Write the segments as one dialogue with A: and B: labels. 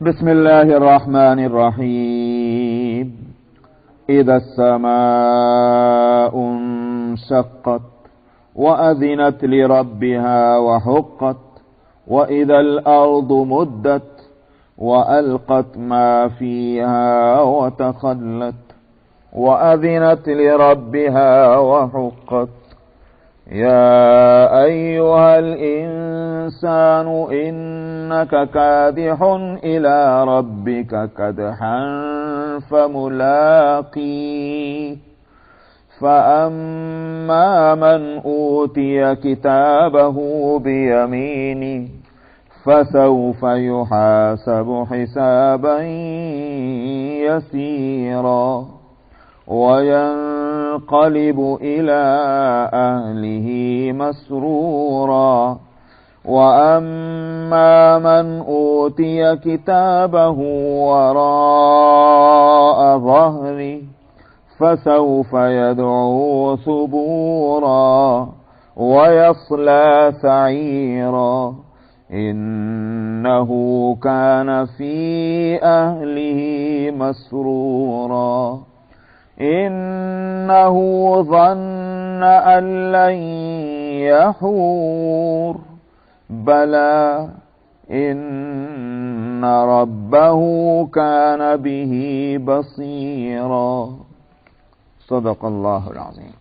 A: بسم الله الرحمن الرحيم إذا السماء انشقت وأذنت لربها وحقت وإذا الأرض مدت وألقت ما فيها وتخلت وأذنت لربها وحقت يا أيها الإنسان إنك كادح إلى ربك كدحا فملاقيه فأما من أوتي كتابه بيمينه فسوف يحاسب حسابا يسيرا وينقلب إلى أهله مسرورا وأما من أوتي كتابه وراء ظهره فسوف يدعو ثبورا ويصلى سعيرا إنه كان في أهله مسرورا إنه ظن أن لن يحور بلى إن ربه كان به بصيرا صدق اللہ العظیم۔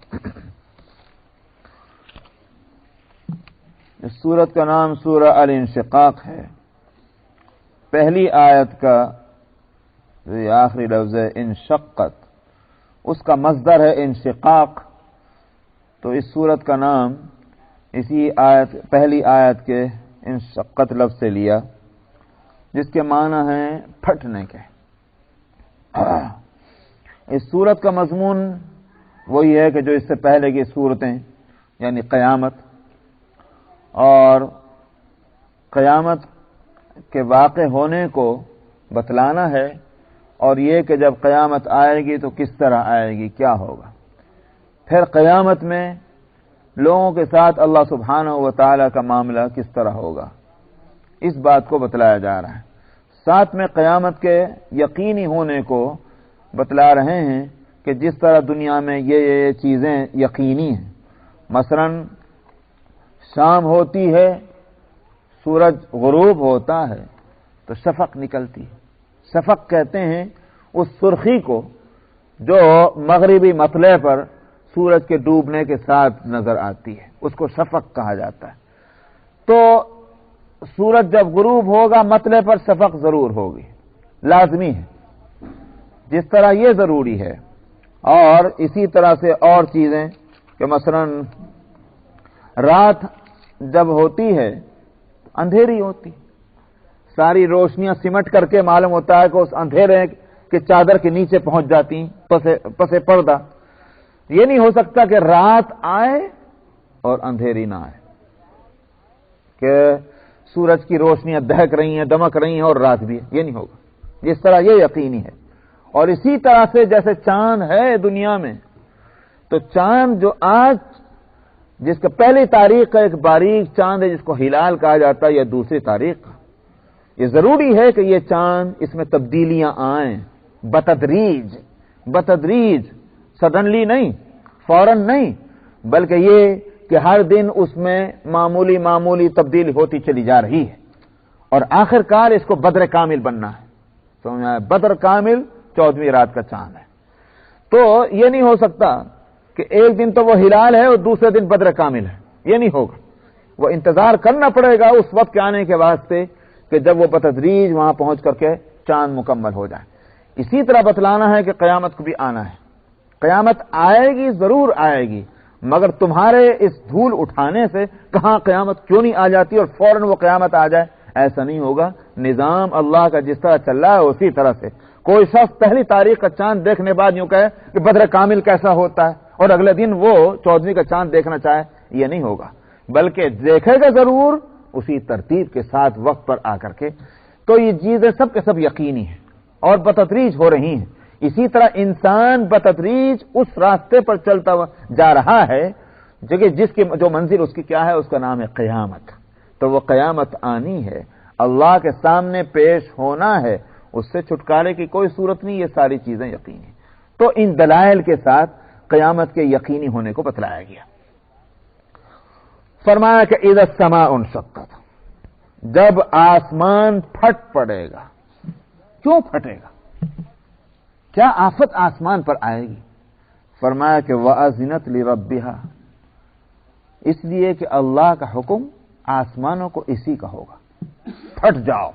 A: اس سورت کا نام سورہ الانشقاق ہے۔ پہلی آیت کا یہ آخری لفظ ہے انشقت، اس کا مصدر ہے انشقاق، تو اس سورت کا نام اسی آیت پہلی آیت کے انشقت لفظ سے لیا، جس کے معنی ہیں پھٹنے کے۔ اس سورت کا مضمون وہی ہے کہ جو اس سے پہلے کی سورتیں، یعنی قیامت اور قیامت کے واقع ہونے کو بتلانا ہے، اور یہ کہ جب قیامت آئے گی تو کس طرح آئے گی، کیا ہوگا۔ پھر قیامت میں لوگوں کے ساتھ اللہ سبحانہ و تعالی کا معاملہ کس طرح ہوگا، اس بات کو بتلایا جا رہا ہے۔ ساتھ میں قیامت کے یقینی ہونے کو بتلا رہے ہیں کہ جس طرح دنیا میں یہ چیزیں یقینی ہیں، مثلا شام ہوتی ہے، سورج غروب ہوتا ہے تو شفق نکلتی ہے۔ شفق کہتے ہیں اس سرخی کو جو مغربی مطلع پر سورج کے ڈوبنے کے ساتھ نظر آتی ہے، اس کو شفق کہا جاتا ہے۔ تو سورج جب غروب ہوگا مطلع پر شفق ضرور ہوگی، لازمی ہے، جس طرح یہ ضروری ہے۔ اور اسی طرح سے اور چیزیں کہ مثلا رات جب ہوتی ہے اندھیری ہوتی، ساری روشنیاں سمٹ کر کے معلوم ہوتا ہے کہ اس اندھیرے کے چادر کے نیچے پہنچ جاتی پس پردہ۔ یہ نہیں ہو سکتا کہ رات آئے اور اندھیری نہ آئے، کہ سورج کی روشنیاں دہک رہی ہیں، دمک رہی ہیں اور رات بھی ہے، یہ نہیں ہوگا، جس طرح یہ یقینی ہے۔ اور اسی طرح سے جیسے چاند ہے دنیا میں، تو چاند جو آج جس کا پہلی تاریخ کا ایک باریک چاند ہے جس کو ہلال کہا جاتا ہے، یا دوسری تاریخ کا، یہ ضروری ہے کہ یہ چاند اس میں تبدیلیاں آئیں بتدریج، سڈنلی نہیں، فوراً نہیں، بلکہ یہ کہ ہر دن اس میں معمولی تبدیلی ہوتی چلی جا رہی ہے، اور آخر کار اس کو بدر کامل بننا ہے۔ سمجھا؟ بدر کامل 14ویں رات کا چاند ہے۔ تو یہ نہیں ہو سکتا کہ ایک دن تو وہ ہلال ہے اور دوسرے دن بدر کامل ہے، یہ نہیں ہوگا۔ وہ انتظار کرنا پڑے گا اس وقت کے آنے کے واسطے کہ جب وہ بتدریج وہاں پہنچ کر کے چاند مکمل ہو جائے۔ اسی طرح بتلانا ہے کہ قیامت کو بھی آنا ہے، قیامت آئے گی، ضرور آئے گی، مگر تمہارے اس دھول اٹھانے سے کہاں قیامت کیوں نہیں آ جاتی اور فوراً وہ قیامت آ جائے، ایسا نہیں ہوگا۔ نظام اللہ کا جس طرح چل رہا ہے اسی طرح سے کوئی شخص پہلی تاریخ کا چاند دیکھنے بعد یوں کہے کہ بدر کامل کیسا ہوتا ہے اور اگلے دن وہ 14ویں کا چاند دیکھنا چاہے، یہ نہیں ہوگا، بلکہ دیکھے گا ضرور اسی ترتیب کے ساتھ وقت پر آ کر کے۔ تو یہ چیزیں سب کے سب یقینی ہیں اور بتدریج ہو رہی ہیں۔ اسی طرح انسان بتدریج اس راستے پر چلتا ہوا جا رہا ہے جس کی جو منزل اس کی کیا ہے، اس کا نام ہے قیامت۔ تو وہ قیامت آنی ہے، اللہ کے سامنے پیش ہونا ہے، اس سے چھٹکارے کی کوئی صورت نہیں، یہ ساری چیزیں یقینی۔ تو ان دلائل کے ساتھ قیامت کے یقینی ہونے کو بتلایا گیا۔ فرمایا کہ اذا السماء انشقت، جب آسمان پھٹ پڑے گا۔ کیوں پھٹے گا؟ کیا آفت آسمان پر آئے گی؟ فرمایا کہ وَأَذِنَتْ لِرَبِّهَا، اس لیے کہ اللہ کا حکم آسمانوں کو اسی کا ہوگا، پھٹ جاؤ،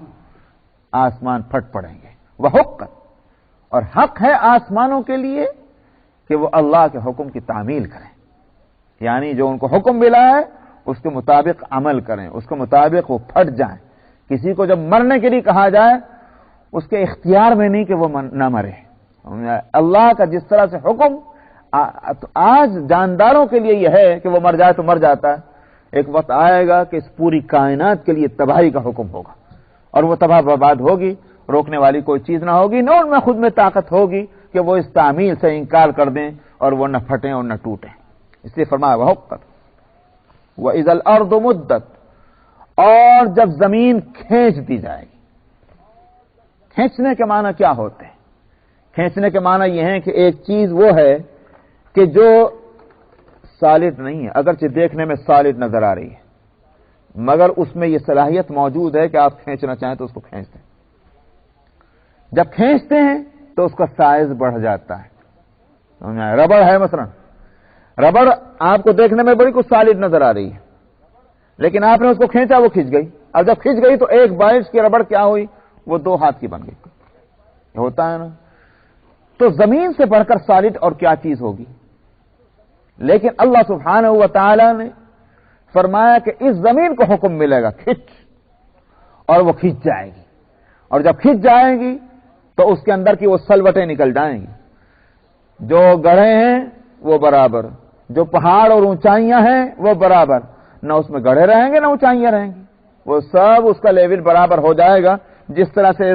A: آسمان پھٹ پڑیں گے۔ وَحُقَّتْ، اور حق ہے آسمانوں کے لیے کہ وہ اللہ کے حکم کی تعمیل کریں، یعنی جو ان کو حکم ملا ہے اس کے مطابق عمل کریں، اس کے مطابق وہ پھٹ جائیں۔ کسی کو جب مرنے کے لیے کہا جائے اس کے اختیار میں نہیں کہ وہ نہ مرے۔ اللہ کا جس طرح سے حکم آج جانداروں کے لیے یہ ہے کہ وہ مر جائے تو مر جاتا ہے، ایک وقت آئے گا کہ اس پوری کائنات کے لیے تباہی کا حکم ہوگا، اور وہ تباہ برباد ہوگی، روکنے والی کوئی چیز نہ ہوگی، نہ ان میں خود میں طاقت ہوگی کہ وہ اس تعمیل سے انکار کر دیں اور وہ نہ پھٹیں اور نہ ٹوٹیں۔ اس لیے فرمایا وَحُقَّتْ وَإِذَا الْأَرْضُ مُدَّتْ، اور جب زمین کھینچ دی جائے گی۔ کھینچنے کے معنی کیا ہوتے ہیں؟ کھینچنے کے معنی یہ ہے کہ ایک چیز وہ ہے کہ جو سالڈ نہیں ہے، اگرچہ دیکھنے میں سالڈ نظر آ رہی ہے، مگر اس میں یہ صلاحیت موجود ہے کہ آپ کھینچنا چاہیں تو اس کو کھینچ دیں۔ جب کھینچتے ہیں تو اس کا سائز بڑھ جاتا ہے۔ ربڑ ہے مثلا، ربڑ آپ کو دیکھنے میں بڑی کچھ سالڈ نظر آ رہی ہے، لیکن آپ نے اس کو کھینچا، وہ کھنچ گئی، اور جب کھنچ گئی تو ایک بائٹ کی ربڑ کیا ہوئی؟ وہ 2 ہاتھ کی بن گئی۔ یہ ہوتا ہے نا؟ تو زمین سے بڑھ کر سالڈ اور کیا چیز ہوگی؟ لیکن اللہ سبحانہ و تعالی نے فرمایا کہ اس زمین کو حکم ملے گا کھنچ، اور وہ کھنچ جائے گی، اور جب کھنچ جائے گی تو اس کے اندر کی وہ سلوٹیں نکل جائیں گی۔ جو گڑھے ہیں وہ برابر، جو پہاڑ اور اونچائیاں ہیں وہ برابر، نہ اس میں گڑھے رہیں گے نہ اونچائیاں رہیں گی، وہ سب اس کا لیول برابر ہو جائے گا۔ جس طرح سے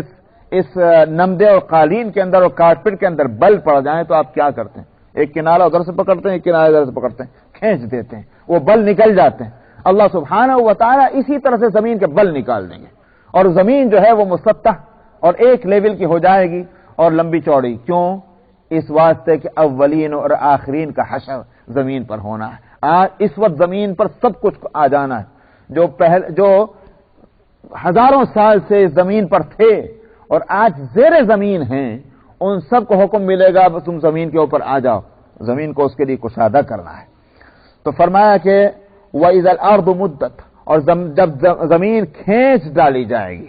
A: اس نمدے اور قالین کے اندر اور کارپیٹ کے اندر بل پڑ جائیں تو آپ کیا کرتے ہیں؟ ایک کنارہ ادھر سے پکڑتے ہیں، ایک کنارہ ادھر سے پکڑتے ہیں، کھینچ دیتے ہیں، وہ بل نکل جاتے ہیں۔ اللہ سبحانہ و تعالی اسی طرح سے زمین کے بل نکال دیں گے، اور زمین جو ہے وہ مسطح اور ایک لیول کی ہو جائے گی اور لمبی چوڑی۔ کیوں؟ اس واسطے کہ اولین اور آخرین کا حشر زمین پر ہونا ہے۔ آج اس وقت زمین پر سب کچھ آ جانا ہے، جو ہزاروں سال سے زمین پر تھے اور آج زیر زمین ہیں، ان سب کو حکم ملے گا تم زمین کے اوپر آ جاؤ، زمین کو اس کے لیے کشادہ کرنا ہے۔ تو فرمایا کہ وَإِذَا الْأَرْضُ مُدَّتْ، اور جب زمین کھینچ ڈالی جائے گی،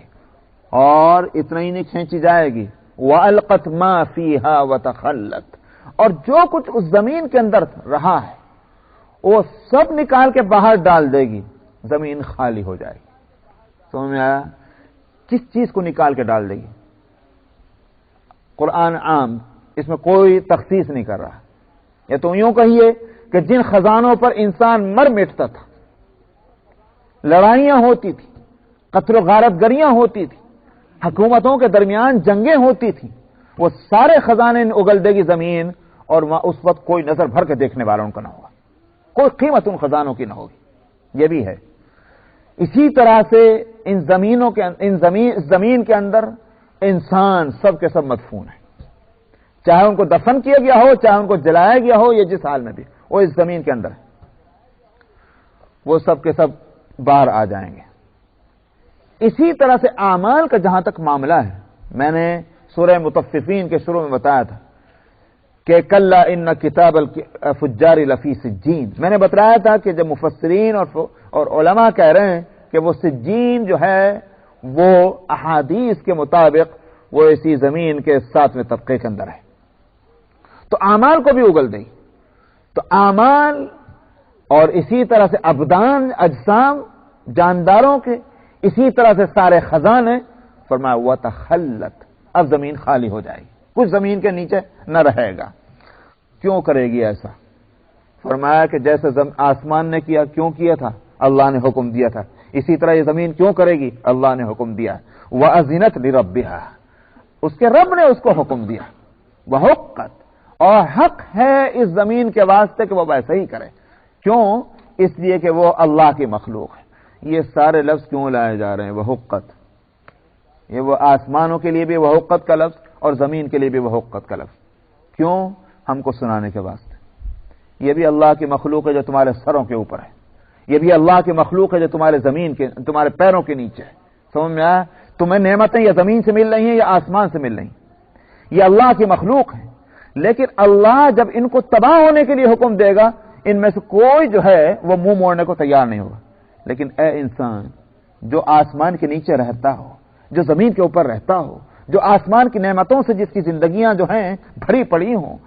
A: اور اتنا ہی نہیں کھینچی جائے گی، وَأَلْقَتْ مَا فِيهَا وَتَخَلَّتْ، اور جو کچھ اس زمین کے اندر رہا ہے وہ سب نکال کے باہر ڈال دے گی، زمین خالی ہو جائے گی۔ سمجھ میں آیا؟ کس چیز کو نکال کے ڈال دے گی؟ قرآن عام، اس میں کوئی تخصیص نہیں کر رہا۔ یا تو یوں کہیے کہ جن خزانوں پر انسان مر مٹتا تھا، لڑائیاں ہوتی تھی، قتل و غارت گریاں ہوتی تھی، حکومتوں کے درمیان جنگیں ہوتی تھیں، وہ سارے خزانے اگل دے گی زمین، اور وہاں اس وقت کوئی نظر بھر کے دیکھنے والوں کا نہ ہوگا، کوئی قیمت ان خزانوں کی نہ ہوگی۔ یہ بھی ہے۔ اسی طرح سے زمین کے اندر انسان سب کے سب مدفون ہیں، چاہے ان کو دفن کیا گیا ہو، چاہے ان کو جلایا گیا ہو، یہ جس حال میں بھی وہ اس زمین کے اندر ہے، وہ سب کے سب باہر آ جائیں گے۔ اسی طرح سے اعمال کا جہاں تک معاملہ ہے، میں نے سورہ مطففین کے شروع میں بتایا تھا کہ کلا ان کتاب الفجار لفی سجین، میں نے بتایا تھا کہ جب مفسرین اور علماء کہہ رہے ہیں کہ وہ سجین جو ہے وہ احادیث کے مطابق وہ اسی زمین کے 7ویں طبقے کے اندر ہے، تو اعمال کو بھی اگل دیں۔ تو اعمال اور اسی طرح سے ابدان، اجسام جانداروں کے، اسی طرح سے سارے خزانے، فرمایا وَتَخَلَّتْ، اب زمین خالی ہو جائے گی، کچھ زمین کے نیچے نہ رہے گا۔ کیوں کرے گی ایسا؟ فرمایا کہ جیسے آسمان نے کیا، کیوں کیا تھا؟ اللہ نے حکم دیا تھا۔ اسی طرح یہ زمین کیوں کرے گی؟ اللہ نے حکم دیا۔ وَأَذِنَتْ لِرَبِّهَا، اس کے رب نے اس کو حکم دیا۔ وَحُقَّتْ، اور حق ہے اس زمین کے واسطے کہ وہ ویسا ہی کرے۔ کیوں؟ اس لیے کہ وہ اللہ کی مخلوق ہے۔ یہ سارے لفظ کیوں لائے جا رہے ہیں؟ وَحُقَّتْ، یہ وہ آسمانوں کے لیے بھی وہ حقت کا لفظ اور زمین کے لیے بھی وہ حقت کا لفظ. کیوں؟ ہم کو سنانے کے واسطے. یہ بھی اللہ کی مخلوق ہے جو تمہارے سروں کے اوپر ہے. یہ بھی اللہ کی مخلوق ہے جو تمہارے زمین کے تمہارے پیروں کے نیچے ہے. سمجھ میں آیا؟ تمہیں نعمتیں یا زمین سے مل رہی ہیں یا آسمان سے مل رہی ہیں. یہ اللہ کی مخلوق ہے. لیکن اللہ جب ان کو تباہ ہونے کے لیے حکم دے گا ان میں سے کوئی جو ہے وہ منہ موڑنے کو تیار نہیں ہوگا. لیکن اے انسان جو آسمان کے نیچے رہتا ہو, جو زمین کے اوپر رہتا ہو, جو آسمان کی نعمتوں سے جس کی زندگیاں جو ہیں بھری پڑی ہوں,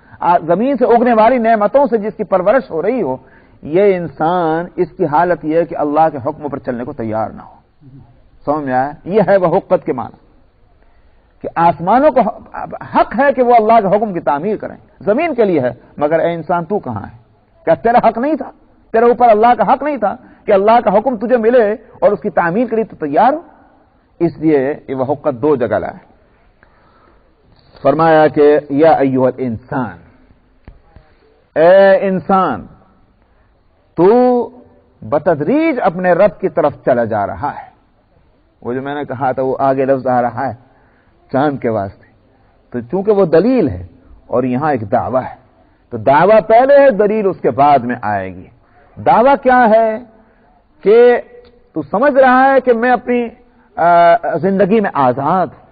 A: زمین سے اگنے والی نعمتوں سے جس کی پرورش ہو رہی ہو, یہ انسان اس کی حالت یہ ہے کہ اللہ کے حکم پر چلنے کو تیار نہ ہو. سمجھ میں آیا؟ یہ ہے وہ حقت کے معنی کہ آسمانوں کو حق ہے کہ وہ اللہ کے حکم کی تعمیر کریں, زمین کے لیے ہے. مگر اے انسان تو کہاں ہے؟ کیا تیرا حق نہیں تھا؟ تیرے اوپر اللہ کا حق نہیں تھا کہ اللہ کا حکم تجھے ملے اور اس کی تعمیر کے لیے تو تیار ہو؟ اس لیے یہ وہ حقت دو جگہ لائے. فرمایا کہ یا ایھا الانسان, اے انسان تو بتدریج اپنے رب کی طرف چلا جا رہا ہے. وہ جو میں نے کہا تھا وہ آگے لفظ آ رہا ہے چاند کے واسطے, تو چونکہ وہ دلیل ہے اور یہاں ایک دعویٰ ہے, تو دعویٰ پہلے ہے, دلیل اس کے بعد میں آئے گی. دعویٰ کیا ہے کہ تو سمجھ رہا ہے کہ میں اپنی زندگی میں آزاد ہوں,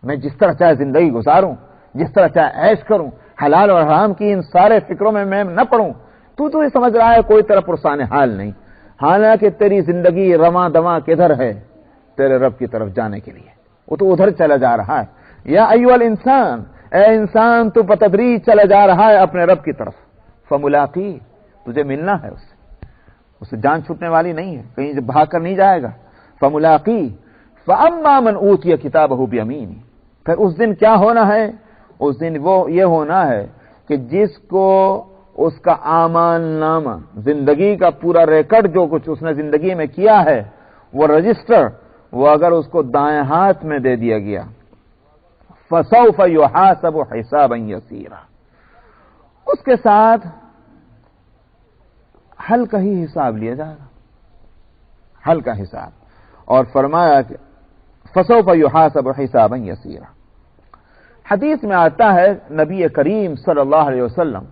A: میں جس طرح چاہے زندگی گزاروں, جس طرح چاہے عیش کروں, حلال اور حرام کی ان سارے فکروں میں نہ پڑوں. تو یہ سمجھ رہا ہے کوئی طرف پرسان حال نہیں, حالانکہ تیری زندگی رواں دواں کدھر ہے؟ تیرے رب کی طرف جانے کے لیے. وہ تو ادھر چلا جا رہا ہے. یا ایھا الانسان, اے انسان تو بتدریج چلا جا رہا ہے اپنے رب کی طرف. فملاقی, تجھے ملنا ہے اس سے جان چھوٹنے والی نہیں ہے, کہیں بھاگ کر نہیں جائے گا. فملاقی فاما من اوتی کتابہ بیمینہ, پھر اس دن کیا ہونا ہے؟ اس دن وہ یہ ہونا ہے کہ جس کو اس کا اعمال نامہ, زندگی کا پورا ریکارڈ جو کچھ اس نے زندگی میں کیا ہے, وہ رجسٹر, وہ اگر اس کو دائیں ہاتھ میں دے دیا گیا, فسوف یحاسب حسابا یسیرا, اس کے ساتھ ہلکا ہی حساب لیا جائے گا, ہلکا حساب. اور فرمایا کہ فسوف یحاسب حسابا یسیرا. حدیث میں آتا ہے نبی کریم صلی اللہ علیہ وسلم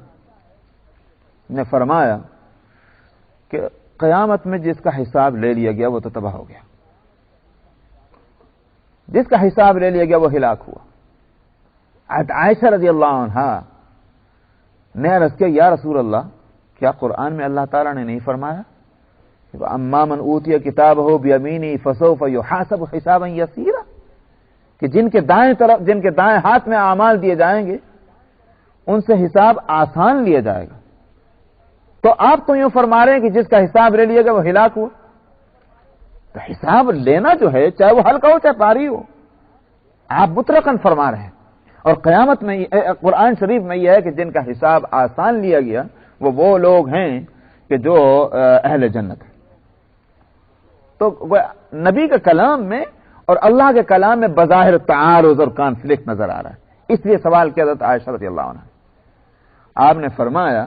A: نے فرمایا کہ قیامت میں جس کا حساب لے لیا گیا وہ تو تباہ ہو گیا, جس کا حساب لے لیا گیا وہ ہلاک ہوا. عائشہ رضی اللہ عنہا نے عرض کیا, یا رسول اللہ, کیا قرآن میں اللہ تعالیٰ نے نہیں فرمایا کہ اما من اوتی کتابہ بیمینہ فسوف یحاسب حسابا یسیرا, کہ جن کے دائیں ہاتھ میں اعمال دیے جائیں گے ان سے حساب آسان لیا جائے گا. تو آپ تو یوں فرما رہے ہیں کہ جس کا حساب لے لیا گیا وہ ہلاک ہوا. تو حساب لینا جو ہے چاہے وہ ہلکا ہو چاہے بھاری ہو, آپ مطلقاً فرما رہے ہیں. اور قیامت میں قرآن شریف میں یہ ہے کہ جن کا حساب آسان لیا گیا وہ لوگ ہیں کہ جو اہل جنت ہیں. تو نبی کے کلام میں اور اللہ کے کلام میں بظاہر تعارض اور کانفلکٹ نظر آ رہا ہے. اس لیے سوال کیا حضرت عائشہ رضی اللہ عنہ, آپ نے فرمایا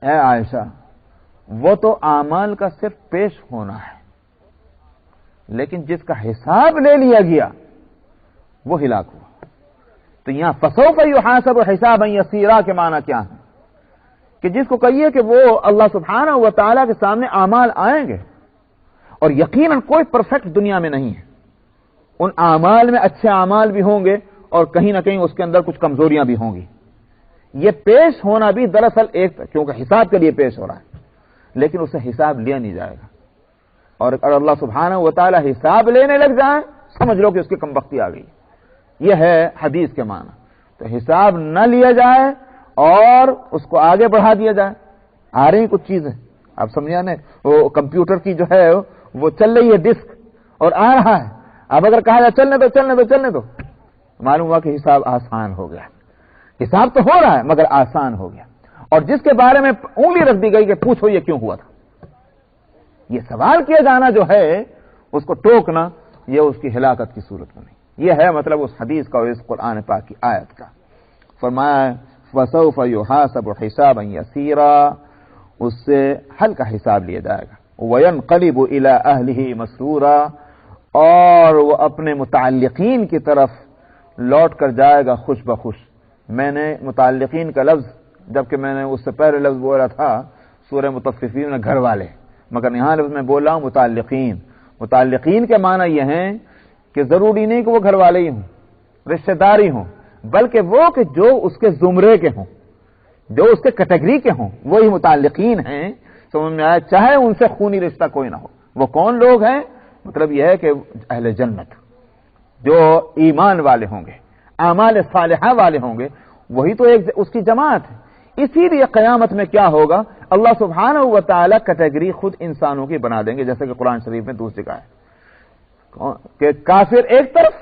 A: اے عائشہ وہ تو اعمال کا صرف پیش ہونا ہے, لیکن جس کا حساب لے لیا گیا وہ ہلاک ہوا. تو یہاں فسوف یحاسب حسابا یسیرا کے معنی کیا ہے کہ جس کو کہیے کہ وہ اللہ سبحانہ و تعالیٰ کے سامنے اعمال آئیں گے, اور یقیناً کوئی پرفیکٹ دنیا میں نہیں ہے, ان اعمال میں اچھے اعمال بھی ہوں گے اور کہیں نہ کہیں اس کے اندر کچھ کمزوریاں بھی ہوں گی. یہ پیش ہونا بھی دراصل ایک, کیونکہ حساب کے لیے پیش ہو رہا ہے, لیکن اسے حساب لیا نہیں جائے گا. اور اگر اللہ سبحانہ و تعالیٰ حساب لینے لگ جائیں سمجھ لو کہ اس کی کمبختی آ گئی. یہ ہے حدیث کے معنی. تو حساب نہ لیا جائے اور اس کو آگے بڑھا دیا جائے. آ رہی کچھ چیزیں آپ سمجھا نا, وہ کمپیوٹر کی جو ہے وہ چل رہی ہے ڈسک اور آ رہا ہے. اب اگر کہا جائے چلنے دو, معلوم ہوا کہ حساب آسان ہو گیا. حساب تو ہو رہا ہے مگر آسان ہو گیا. اور جس کے بارے میں انگلی رکھ دی گئی کہ پوچھو یہ کیوں ہوا تھا, یہ سوال کیا جانا جو ہے اس کو ٹوکنا, یہ اس کی ہلاکت کی صورت میں نہیں. یہ ہے مطلب اس حدیث کا اور اس قرآن پاک کی آیت کا. فرمایا فسوف یحاسب حسابا یسیرا, اس سے ہلکا حساب لیا جائے گا. وینقلب الی اہلہ مسرورا, اور وہ اپنے متعلقین کی طرف لوٹ کر جائے گا خوش بخوش. میں نے متعلقین کا لفظ جبکہ میں نے اس سے پہلے لفظ بولا تھا سورہ مطففین میں گھر والے، مگر یہاں لفظ میں بول رہا ہوں متعلقین. متعلقین کے معنی یہ ہیں کہ ضروری نہیں کہ وہ گھر والے ہی ہوں، رشتہ داری ہوں، بلکہ وہ کہ جو اس کے زمرے کے ہوں، جو اس کے کیٹیگری کے ہوں، وہی متعلقین ہیں. سمجھ میں آیا؟ چاہے ان سے خونی رشتہ کوئی نہ ہو. وہ کون لوگ ہیں؟ مطلب یہ ہے کہ اہل جنت جو ایمان والے ہوں گے، اعمال صالحہ والے ہوں گے، وہی تو ایک اس کی جماعت ہے. اسی لیے قیامت میں کیا ہوگا؟ اللہ سبحانہ و تعالی کیٹیگری خود انسانوں کی بنا دیں گے، جیسے کہ قرآن شریف میں دوسری جگہ ہے کہ کافر ایک طرف،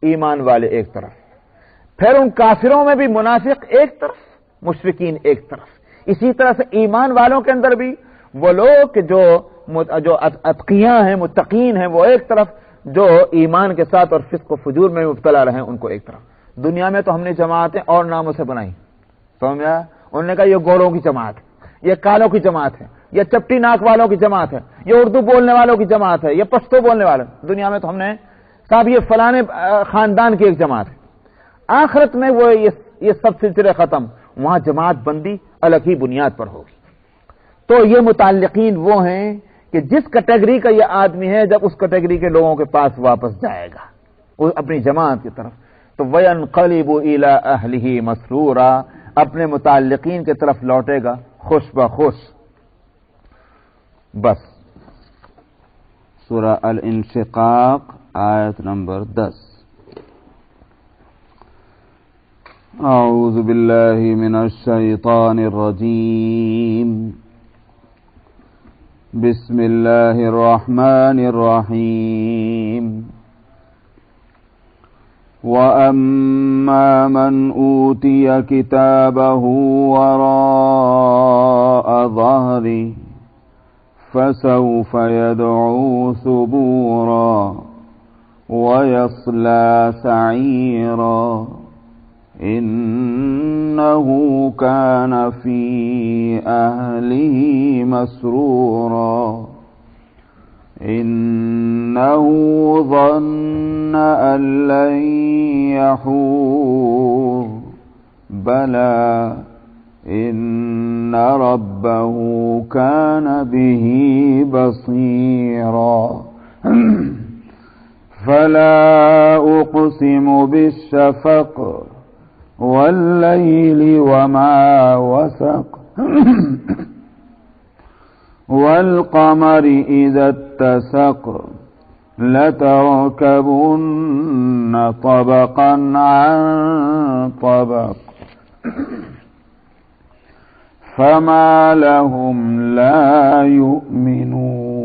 A: ایمان والے ایک طرف، پھر ان کافروں میں بھی منافق ایک طرف، مشرکین ایک طرف. اسی طرح سے ایمان والوں کے اندر بھی وہ لوگ جو اتقیاء ہیں، متقین ہیں، وہ ایک طرف، جو ایمان کے ساتھ اور فسق و فجور میں مبتلا رہے ان کو ایک طرف. دنیا میں تو ہم نے جماعتیں اور ناموں سے بنائی، سمجھا؟ انہوں نے کہا یہ گوروں کی جماعت ہے، یہ کالوں کی جماعت ہے، یہ چپٹی ناک والوں کی جماعت ہے، یہ اردو بولنے والوں کی جماعت ہے، یہ پشتو بولنے والے. دنیا میں تو ہم نے کہا یہ فلانے خاندان کی ایک جماعت ہے. آخرت میں وہ یہ سب سلسلے ختم، وہاں جماعت بندی الگ ہی بنیاد پر ہوگی. تو یہ متعلقین وہ ہیں کہ جس کیٹیگری کا یہ آدمی ہے، جب اس کیٹیگری کے لوگوں کے پاس واپس جائے گا وہ اپنی جماعت کی طرف، تو وَيَنْقَلِبُ إِلَىٰ أَهْلِهِ مَسْرُورًا، اپنے متعلقین کی طرف لوٹے گا خوش بخوش. بس سورہ الانشقاق آیت نمبر 10. اعوذ باللہ من الشیطان الرجیم، بسم اللہ الرحمن الرحیم. وَأَمَّا مَنْ أُوتِيَ كِتَابَهُ وَرَاءَ ظَهْرِهِ فَسَوْفَ يَدْعُو ثُبُورًا وَيَصْلَى سَعِيرًا إِنَّهُ كَانَ فِي أَهْلِهِ مَسْرُورًا إِنَّهُ ظَنَّ أَن لَّن يَحُورَ بَلَىٰ إِنَّ رَبَّهُ كَانَ بِهِ بَصِيرًا فَلَا أُقْسِمُ بِالشَّفَقِ وَاللَّيْلِ وَمَا وَسَقَ وَالْقَمَرِ إِذَا اتَّسَقَ لَتَرْكَبُنَّ طَبَقًا عَن طَبَقٍ فَمَا لَهُمْ لَا يُؤْمِنُونَ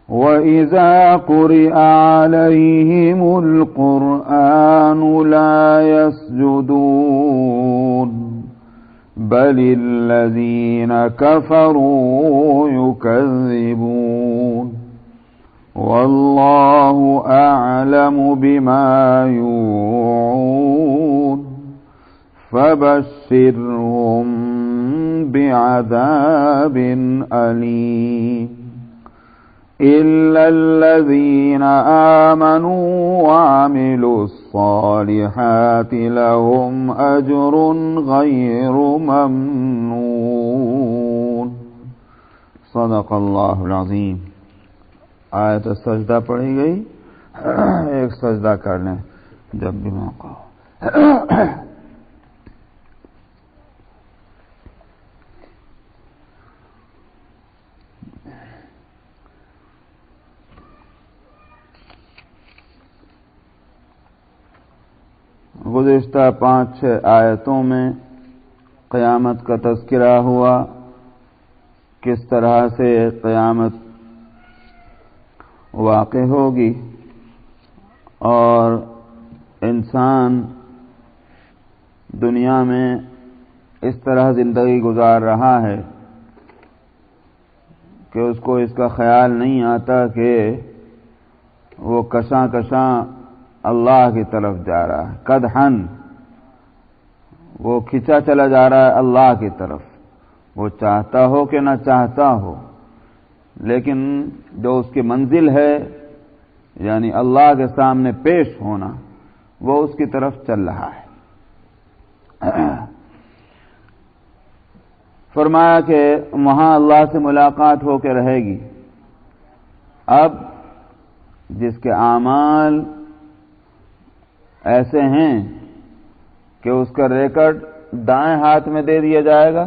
A: وَإِذَا قُرِئَ عَلَيْهِمُ الْقُرْآنُ لَا يَسْجُدُونَ بَلِ الَّذِينَ كَفَرُوا يُكَذِّبُونَ وَاللَّهُ أَعْلَمُ بِمَا يُوعُونَ فَبَشِّرْهُم بِعَذَابٍ أَلِيمٍ إِلَّا الَّذِينَ آمَنُوا وَعَمِلُوا الصَّالِحَاتِ لَهُمْ أَجْرٌ غَيْرُ مَمْنُونٍ. صدق اللہ العظیم. آیت سجدہ پڑھی گئی، ایک سجدہ کر لیں جب بھی موقع ہو. گزشتہ 5-6 آیتوں میں قیامت کا تذکرہ ہوا، کس طرح سے قیامت واقع ہوگی اور انسان دنیا میں اس طرح زندگی گزار رہا ہے کہ اس کو اس کا خیال نہیں آتا کہ وہ کشاں کشاں اللہ کی طرف جا رہا ہے. قدحن وہ کھینچا چلا جا رہا ہے اللہ کی طرف، وہ چاہتا ہو کہ نہ چاہتا ہو. لیکن جو اس کی منزل ہے یعنی اللہ کے سامنے پیش ہونا وہ اس کی طرف چل رہا ہے۔ فرمایا کہ وہاں اللہ سے ملاقات ہو کے رہے گی۔ اب جس کے اعمال ایسے ہیں کہ اس کا ریکارڈ دائیں ہاتھ میں دے دیا جائے گا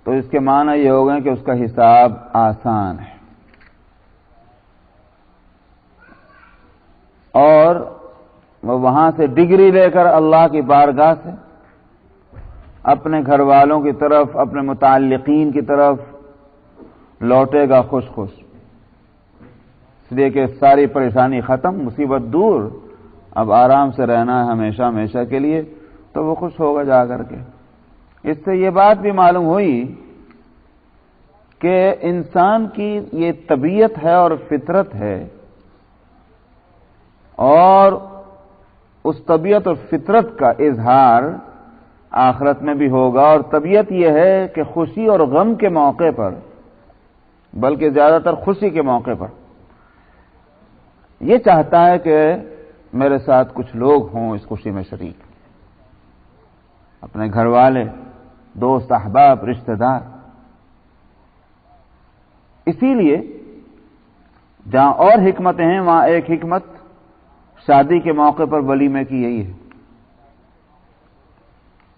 A: تو اس کے معنی یہ ہو گئے کہ اس کا حساب آسان ہے، اور وہ وہاں سے ڈگری لے کر اللہ کی بارگاہ سے اپنے گھر والوں کی طرف، اپنے متعلقین کی طرف لوٹے گا خوش خوش، اس لیے کہ ساری پریشانی ختم، مصیبت دور، اب آرام سے رہنا ہے ہمیشہ ہمیشہ کے لیے، تو وہ خوش ہوگا جا کر کے۔ اس سے یہ بات بھی معلوم ہوئی کہ انسان کی یہ طبیعت ہے اور فطرت ہے، اور اس طبیعت اور فطرت کا اظہار آخرت میں بھی ہوگا، اور طبیعت یہ ہے کہ خوشی اور غم کے موقع پر، بلکہ زیادہ تر خوشی کے موقع پر یہ چاہتا ہے کہ میرے ساتھ کچھ لوگ ہوں اس خوشی میں شریک، اپنے گھر والے، دوست، احباب، رشتہ دار۔ اسی لیے جہاں اور حکمتیں ہیں وہاں ایک حکمت شادی کے موقع پر ولیمے کی یہی ہے،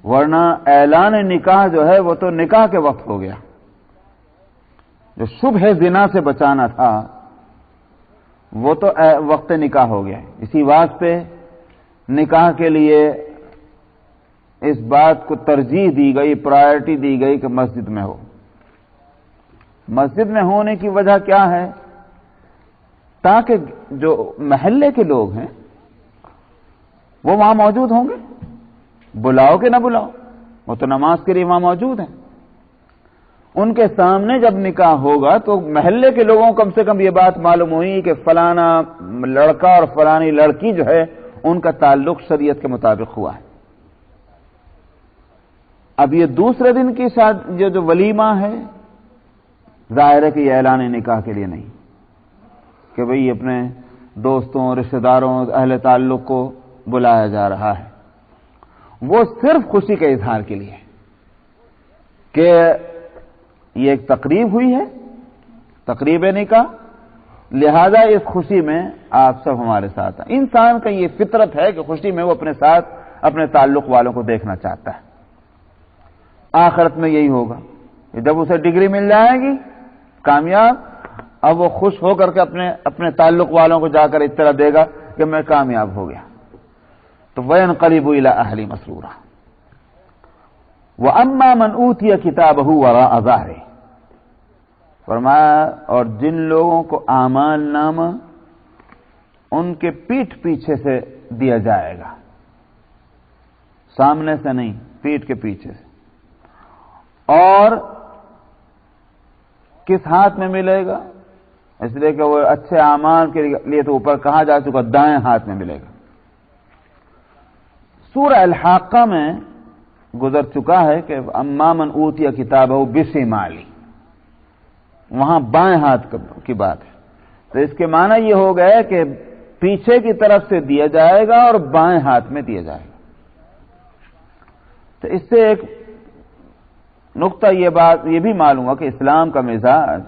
A: ورنہ اعلان نکاح جو ہے وہ تو نکاح کے وقت ہو گیا، جو شبہ زنا سے بچانا تھا وہ تو وقت نکاح ہو گیا۔ اسی واسطے نکاح کے لیے اس بات کو ترجیح دی گئی، پرائرٹی دی گئی کہ مسجد میں ہو۔ مسجد میں ہونے کی وجہ کیا ہے؟ تاکہ جو محلے کے لوگ ہیں وہ وہاں موجود ہوں گے، بلاؤ کہ نہ بلاؤ، وہ تو نماز کے لیے وہاں موجود ہیں۔ ان کے سامنے جب نکاح ہوگا تو محلے کے لوگوں کو کم سے کم یہ بات معلوم ہوئی کہ فلانا لڑکا اور فلانی لڑکی جو ہے ان کا تعلق شریعت کے مطابق ہوا ہے۔ اب یہ دوسرے دن کی جو ولیمہ ہے، ظاہر ہے کہ یہ اعلان نکاح کے لیے نہیں کہ بھئی اپنے دوستوں، رشتہ داروں، اہل تعلق کو بلایا جا رہا ہے، وہ صرف خوشی کے اظہار کے لیے کہ یہ ایک تقریب ہوئی ہے، تقریب نکاح، لہذا اس خوشی میں آپ سب ہمارے ساتھ ہیں۔ انسان کا یہ فطرت ہے کہ خوشی میں وہ اپنے ساتھ اپنے تعلق والوں کو دیکھنا چاہتا ہے۔ آخرت میں یہی ہوگا کہ جب اسے ڈگری مل جائے گی کامیاب، اب وہ خوش ہو کر کے اپنے تعلق والوں کو جا کر اطلاع دے گا کہ میں کامیاب ہو گیا، تو وَيَنْقَلِبُ إِلَىٰ أَهْلِهِ مَسْرُورًا۔ وَأَمَّا مَنْ أُوتِيَ كِتَابَهُ وَرَاءَ ظَهْرِهِ، فرمایا اور جن لوگوں کو اعمال نامہ ان کے پیٹھ پیچھے سے دیا جائے گا، سامنے سے نہیں، پیٹھ کے پیچھے سے، اور کس ہاتھ میں ملے گا؟ اس لیے کہ وہ اچھے اعمال کے لیے تو اوپر کہا جا چکا دائیں ہاتھ میں ملے گا۔ سورہ الحاقہ میں گزر چکا ہے کہ اما من اوتی کتابہ بشمالی، وہاں بائیں ہاتھ کی بات ہے، تو اس کے معنی یہ ہو گئے کہ پیچھے کی طرف سے دیا جائے گا اور بائیں ہاتھ میں دیا جائے گا۔ تو اس سے ایک نقطہ یہ بھی معلوم ہوا کہ اسلام کا مزاج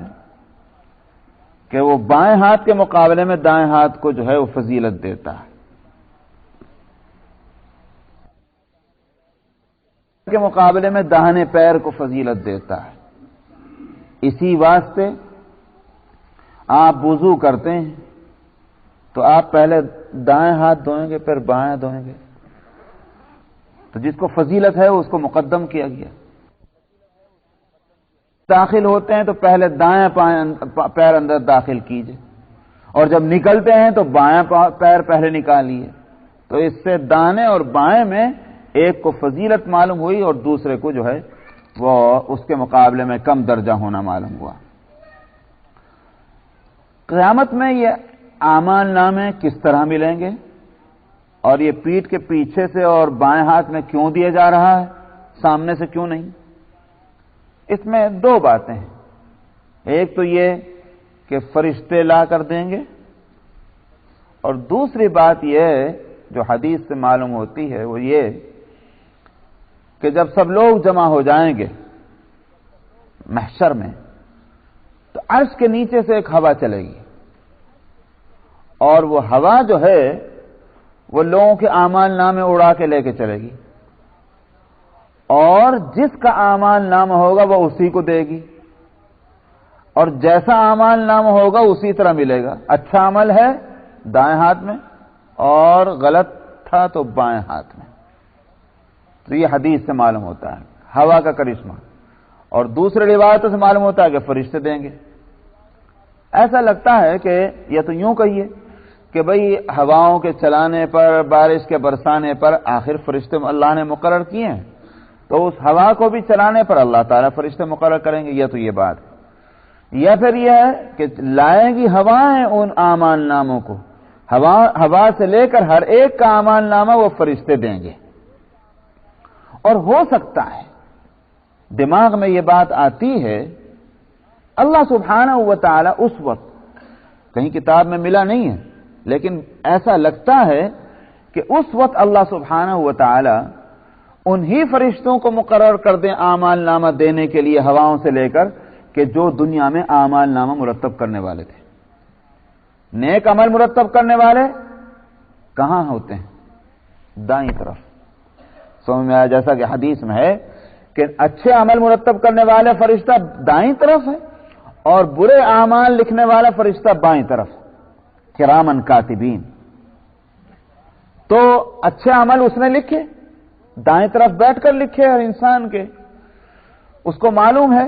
A: کہ وہ بائیں ہاتھ کے مقابلے میں دائیں ہاتھ کو جو ہے وہ فضیلت دیتا ہے، کے مقابلے میں داہنے پیر کو فضیلت دیتا ہے۔ اسی واسطے آپ وضو کرتے ہیں تو آپ پہلے دائیں ہاتھ دھوئیں گے پھر بائیں دھوئیں گے، تو جس کو فضیلت ہے اس کو مقدم کیا گیا۔ داخل ہوتے ہیں تو پہلے دائیں پیر اندر داخل کیجئے، اور جب نکلتے ہیں تو بائیں پیر پہلے نکالیے، تو اس سے دانے اور بائیں میں ایک کو فضیلت معلوم ہوئی اور دوسرے کو جو ہے وہ اس کے مقابلے میں کم درجہ ہونا معلوم ہوا۔ قیامت میں یہ اعمال نامے کس طرح ملیں گے، اور یہ پیٹھ کے پیچھے سے اور بائیں ہاتھ میں کیوں دیا جا رہا ہے، سامنے سے کیوں نہیں؟ اس میں دو باتیں ہیں۔ ایک تو یہ کہ فرشتے لا کر دیں گے، اور دوسری بات یہ جو حدیث سے معلوم ہوتی ہے وہ یہ کہ جب سب لوگ جمع ہو جائیں گے محشر میں تو عرش کے نیچے سے ایک ہوا چلے گی، اور وہ ہوا جو ہے وہ لوگوں کے اعمال نامے اڑا کے لے کے چلے گی، اور جس کا اعمال نامہ ہوگا وہ اسی کو دے گی، اور جیسا اعمال نامہ ہوگا اسی طرح ملے گا۔ اچھا عمل ہے دائیں ہاتھ میں اور غلط تھا تو بائیں ہاتھ میں۔ تو یہ حدیث سے معلوم ہوتا ہے ہوا کا کرشمہ، اور دوسرے روایتوں سے معلوم ہوتا ہے کہ فرشتے دیں گے۔ ایسا لگتا ہے کہ یہ تو یوں کہیے کہ بھئی ہواؤں کے چلانے پر، بارش کے برسانے پر آخر فرشتے اللہ نے مقرر کیے ہیں، تو اس ہوا کو بھی چلانے پر اللہ تعالیٰ فرشتے مقرر کریں گے، یہ تو یہ بات ہے۔ یا پھر یہ ہے کہ لائیں گی ہوائیں ان اعمال ناموں کو، ہوا سے لے کر ہر ایک کا اعمال نامہ وہ فرشتے دیں گے۔ اور ہو سکتا ہے دماغ میں یہ بات آتی ہے، اللہ سبحانہ و تعالی اس وقت کہیں کتاب میں ملا نہیں ہے، لیکن ایسا لگتا ہے کہ اس وقت اللہ سبحانہ و تعالی انہی فرشتوں کو مقرر کر دیں اعمال نامہ دینے کے لیے ہواؤں سے لے کر کہ جو دنیا میں اعمال نامہ مرتب کرنے والے تھے۔ نیک عمل مرتب کرنے والے کہاں ہوتے ہیں؟ دائیں طرف۔ سمجھ میں آیا؟ جیسا کہ حدیث میں ہے کہ اچھے عمل مرتب کرنے والے فرشتہ دائیں طرف ہے اور برے اعمال لکھنے والا فرشتہ بائیں طرف، کرامن کاتبین۔ تو اچھے عمل اس نے لکھے، دائیں طرف بیٹھ کر لکھے ہر انسان کے، اس کو معلوم ہے،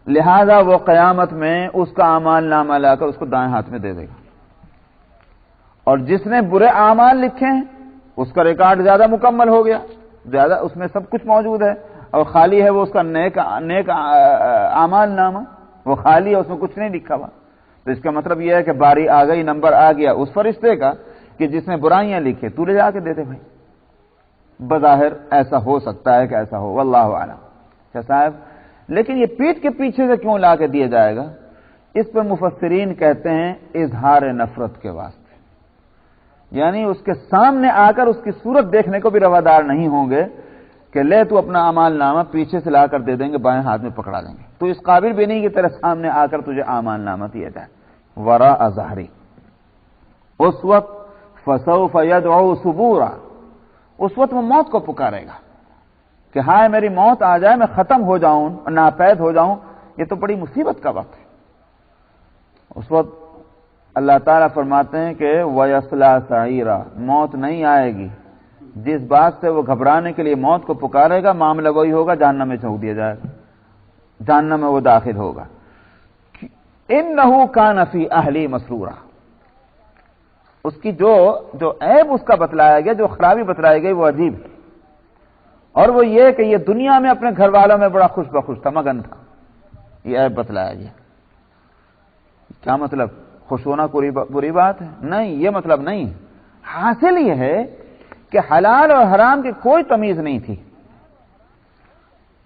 A: لہذا وہ قیامت میں اس کا اعمال نامہ لا کر اس کو دائیں ہاتھ میں دے دے گا، اور جس نے برے اعمال لکھے ہیں اس کا ریکارڈ زیادہ مکمل ہو گیا، زیادہ اس میں سب کچھ موجود ہے، اور خالی ہے وہ اس کا نیک اعمال نامہ، وہ خالی ہے، اس میں کچھ نہیں لکھا ہوا۔ تو اس کا مطلب یہ ہے کہ باری آ گئی، نمبر آ گیا اس فرشتے کا کہ جس نے برائیاں لکھے، تو لے جا کے دے دے بھائی۔ بظاہر ایسا ہو سکتا ہے کہ ایسا ہو، واللہ اعلم۔ کیا صاحب، لیکن یہ پیٹھ کے پیچھے سے کیوں لا کے دیا جائے گا؟ اس پہ مفسرین کہتے ہیں اظہار نفرت کے واسطے، یعنی اس کے سامنے آ کر اس کی صورت دیکھنے کو بھی روادار نہیں ہوں گے کہ لے تو اپنا اعمال نامہ پیچھے سے لا کر دے دیں گے، بائیں ہاتھ میں پکڑا دیں گے، تو اس قابل بھی نہیں کہ تیرے سامنے آ کر تجھے اعمال نامہ دیا جائے۔ وراء ظہری، اس وقت فسوف یدعو ثبورا، اس وقت وہ موت کو پکارے گا کہ ہائے میری موت آ جائے، میں ختم ہو جاؤں، ناپید ہو جاؤں، یہ تو بڑی مصیبت کا وقت ہے۔ اس وقت اللہ تعالیٰ فرماتے ہیں کہ وَيَصْلَىٰ سَعِيرًا، موت نہیں آئے گی، جس بات سے وہ گھبرانے کے لیے موت کو پکارے گا معاملہ وہی ہوگا، جہنم میں چھوڑ دیا جائے گا، جہنم میں وہ داخل ہوگا۔ إِنَّهُ كَانَ فِي أَهْلِهِ مَسْرُورًا، اس کی جو عیب اس کا بتلایا گیا، جو خرابی بتلائی گئی وہ عجیب ہے، اور وہ یہ کہ یہ دنیا میں اپنے گھر والوں میں بڑا خوش بخوش تھا، مگن تھا، یہ عیب بتلایا گیا۔ کیا مطلب؟ خوش ہونا کوئی بری بات ہے؟ نہیں، یہ مطلب نہیں۔ حاصل یہ ہے کہ حلال اور حرام کی کوئی تمیز نہیں تھی،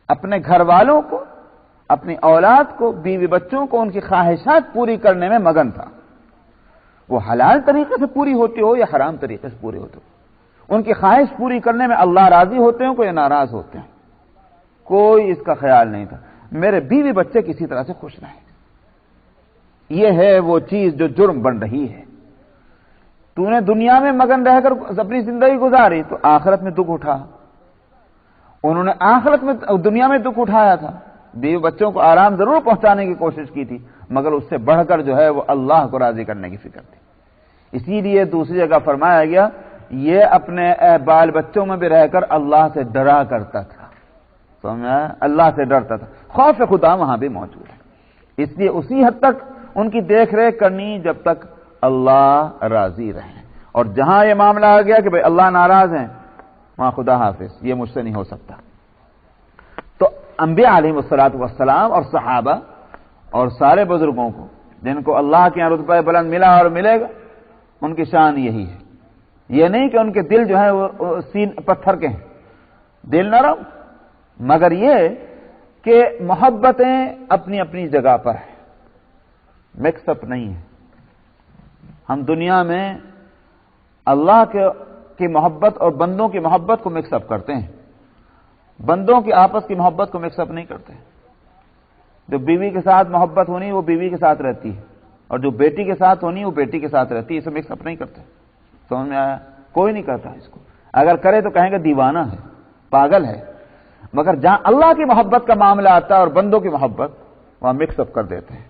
A: اپنے گھر والوں کو، اپنی اولاد کو، بیوی بچوں کو، ان کی خواہشات پوری کرنے میں مگن تھا، وہ حلال طریقے سے پوری ہوتی ہو یا حرام طریقے سے پوری ہوتی ہو، ان کی خواہش پوری کرنے میں اللہ راضی ہوتے ہیں کوئی ناراض ہوتے ہیں، کوئی اس کا خیال نہیں تھا میرے بیوی بچے کسی طرح سے خوش رہیں۔ یہ ہے وہ چیز جو جرم بن رہی ہے۔ تو نے دنیا میں مگن رہ کر اپنی زندگی گزاری تو آخرت میں دکھ اٹھا، انہوں نے آخرت میں دنیا میں دکھ اٹھایا تھا، بیوی بچوں کو آرام ضرور پہنچانے کی کوشش کی تھی، مگر اس سے بڑھ کر جو ہے وہ اللہ کو راضی کرنے کی فکر تھی۔ اسی لیے دوسری جگہ فرمایا گیا یہ اپنے بال بچوں میں بھی رہ کر اللہ سے ڈرا کرتا تھا، سمجھا؟ اللہ سے ڈرتا تھا، خوف خدا وہاں بھی موجود ہے، اس لیے اسی حد تک ان کی دیکھ ریکھ کرنی جب تک اللہ راضی رہے، اور جہاں یہ معاملہ آ گیا کہ بھئی اللہ ناراض ہیں، وہاں خدا حافظ، یہ مجھ سے نہیں ہو سکتا۔ تو انبیاء علیہ السلام اور صحابہ اور سارے بزرگوں کو جن کو اللہ کے یہاں رتبہ بلند ملا اور ملے گا، ان کی شان یہی ہے، یہ نہیں کہ ان کے دل جو ہے وہ سین پتھر کے ہیں، دل نرم، مگر یہ کہ محبتیں اپنی اپنی جگہ پر ہیں، مکس اپ نہیں ہے۔ ہم دنیا میں اللہ کی محبت اور بندوں کی محبت کو مکس اپ کرتے ہیں، بندوں کی آپس کی محبت کو مکس اپ نہیں کرتے۔ جو بیوی کے ساتھ محبت ہونی وہ بیوی کے ساتھ رہتی ہے، اور جو بیٹی کے ساتھ ہونی وہ بیٹی کے ساتھ رہتی ہے، اسے مکس اپ نہیں کرتے۔ سمجھ میں آیا؟ کوئی نہیں کرتا اس کو، اگر کرے تو کہیں گے دیوانہ ہے، پاگل ہے۔ مگر جہاں اللہ کی محبت کا معاملہ آتا ہے اور بندوں کی محبت، وہاں مکس اپ کر دیتے ہیں۔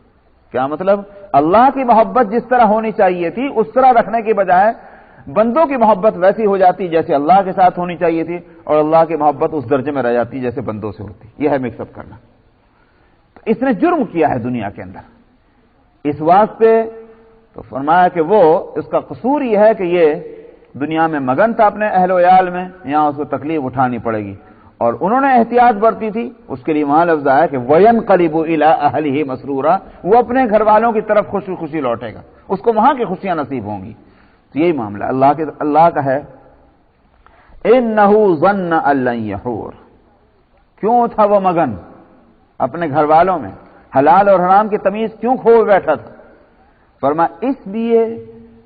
A: کیا مطلب؟ اللہ کی محبت جس طرح ہونی چاہیے تھی اس طرح رکھنے کی بجائے بندوں کی محبت ویسی ہو جاتی جیسے اللہ کے ساتھ ہونی چاہیے تھی، اور اللہ کی محبت اس درجے میں رہ جاتی جیسے بندوں سے ہوتی۔ یہ ہے مکس اپ کرنا۔ تو اس نے جرم کیا ہے دنیا کے اندر، اس واسطے تو فرمایا کہ وہ اس کا قصور یہ ہے کہ یہ دنیا میں مگن تھا اپنے اہل و عیال میں، یہاں اس کو تکلیف اٹھانی پڑے گی، اور انہوں نے احتیاط برتی تھی، اس کے لیے وہاں لفظ آیا کہ وَيَنْقَلِبُ إِلَىٰ أَهْلِهِ مَسْرُورًا، وہ اپنے گھر والوں کی طرف خوشی خوشی لوٹے گا، اس کو وہاں کی خوشیاں نصیب ہوں گی۔ تو یہی معاملہ اللہ کا ہے۔ إِنَّهُ ظَنَّ أَن لَّن يَحُورَ، کیوں تھا وہ مگن اپنے گھر والوں میں، حلال اور حرام کی تمیز کیوں کھو بیٹھا تھا؟ فرمایا اس لیے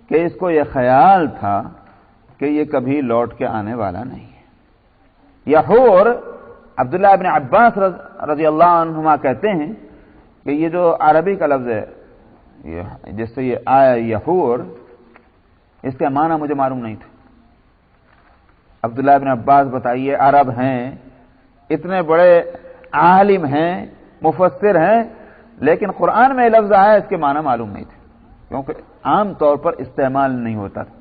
A: کہ اس کو یہ خیال تھا کہ یہ کبھی لوٹ کے آنے والا نہیں ہے۔ یحور، عبداللہ ابن عباس رضی اللہ عنہما کہتے ہیں کہ یہ جو عربی کا لفظ ہے جس سے یہ آیا یحور، اس کا معنی مجھے معلوم نہیں تھا۔ عبداللہ ابن عباس بتائیے، عرب ہیں، اتنے بڑے عالم ہیں، مفسر ہیں، لیکن قرآن میں لفظ آیا اس کے معنی معلوم نہیں تھے، کیونکہ عام طور پر استعمال نہیں ہوتا تھا،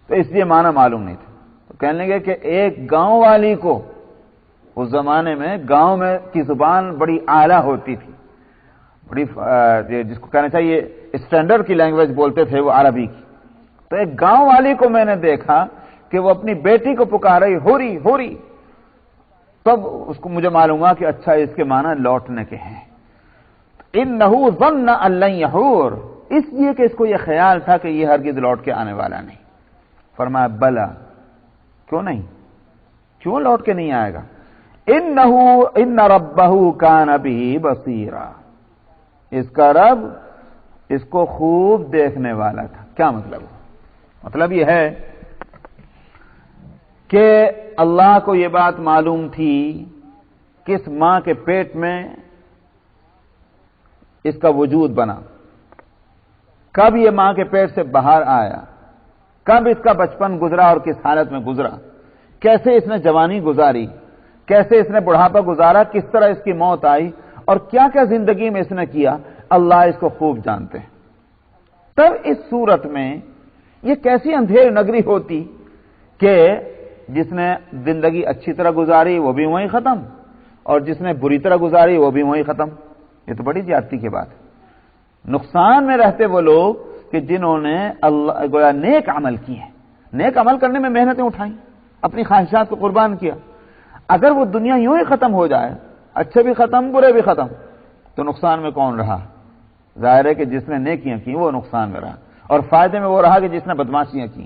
A: تو اس لیے معنی معلوم نہیں تھا۔ تو کہنے لگے کہ ایک گاؤں والی کو، اس زمانے میں گاؤں میں کی زبان بڑی اعلیٰ ہوتی تھی، بڑی جس کو کہنا چاہیے اسٹینڈرڈ کی لینگویج بولتے تھے وہ عربی کی۔ تو ایک گاؤں والی کو میں نے دیکھا کہ وہ اپنی بیٹی کو پکار رہی، ہوری ہوری، تب اس کو مجھے معلوم ہوا کہ اچھا اس کے معنی لوٹنے کے ہیں۔ اِنَّهُ ظَنَّ أَن لَّن يَحُورَ، اس لیے کہ اس کو یہ خیال تھا کہ یہ ہرگز لوٹ کے آنے والا نہیں۔ فرمایا بلا، کیوں نہیں؟ کیوں لوٹ کے نہیں آئے گا؟ إِنَّ رَبَّهُ كَانَ بِهِ بَصِيرًا، اس کا رب اس کو خوب دیکھنے والا تھا۔ کیا مطلب؟ مطلب یہ ہے کہ اللہ کو یہ بات معلوم تھی کہ اس ماں کے پیٹ میں اس کا وجود بنا، کب یہ ماں کے پیٹ سے باہر آیا، کب اس کا بچپن گزرا اور کس حالت میں گزرا، کیسے اس نے جوانی گزاری، کیسے اس نے بڑھاپا گزارا، کس طرح اس کی موت آئی، اور کیا کیا زندگی میں اس نے کیا، اللہ اس کو خوب جانتے ہیں۔ تب اس صورت میں یہ کیسی اندھیر نگری ہوتی کہ جس نے زندگی اچھی طرح گزاری وہ بھی وہیں ختم، اور جس نے بری طرح گزاری وہ بھی وہیں ختم۔ یہ تو بڑی زیادتی کی بات ہے۔ نقصان میں رہتے وہ لوگ کہ جنہوں نے اللہ گویا نیک عمل کیے ہیں، نیک عمل کرنے میں محنتیں اٹھائیں، اپنی خواہشات کو قربان کیا۔ اگر وہ دنیا یوں ہی ختم ہو جائے، اچھے بھی ختم برے بھی ختم، تو نقصان میں کون رہا؟ ظاہر ہے کہ جس نے نیکیاں کی وہ نقصان میں رہا، اور فائدے میں وہ رہا کہ جس نے بدماشیاں کی۔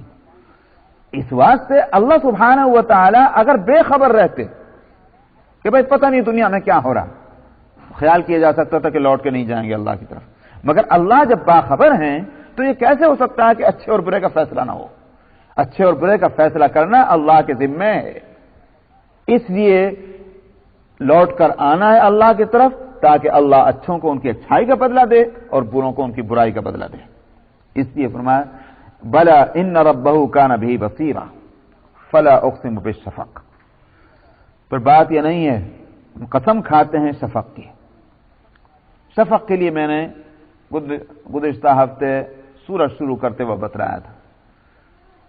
A: اس واسطے اللہ سبحانہ و تعالی اگر بے خبر رہتے کہ بھائی پتہ نہیں دنیا میں کیا ہو رہا، خیال کیا جا سکتا تھا کہ لوٹ کے نہیں جائیں گے اللہ کی طرف، مگر اللہ جب باخبر ہیں تو یہ کیسے ہو سکتا ہے کہ اچھے اور برے کا فیصلہ نہ ہو؟ اچھے اور برے کا فیصلہ کرنا اللہ کے ذمے ہے، اس لیے لوٹ کر آنا ہے اللہ کی طرف، تاکہ اللہ اچھوں کو ان کی اچھائی کا بدلہ دے اور بروں کو ان کی برائی کا بدلہ دے۔ اس لیے فرمایا بلا ان ربہ کان بہ بصیرا فلا اقسم بالشفق۔ پر بات یہ نہیں ہے، قسم کھاتے ہیں شفق کی۔ شفق کے لیے میں نے گزشتہ ہفتے سورج شروع کرتے ہوئے بتلایا تھا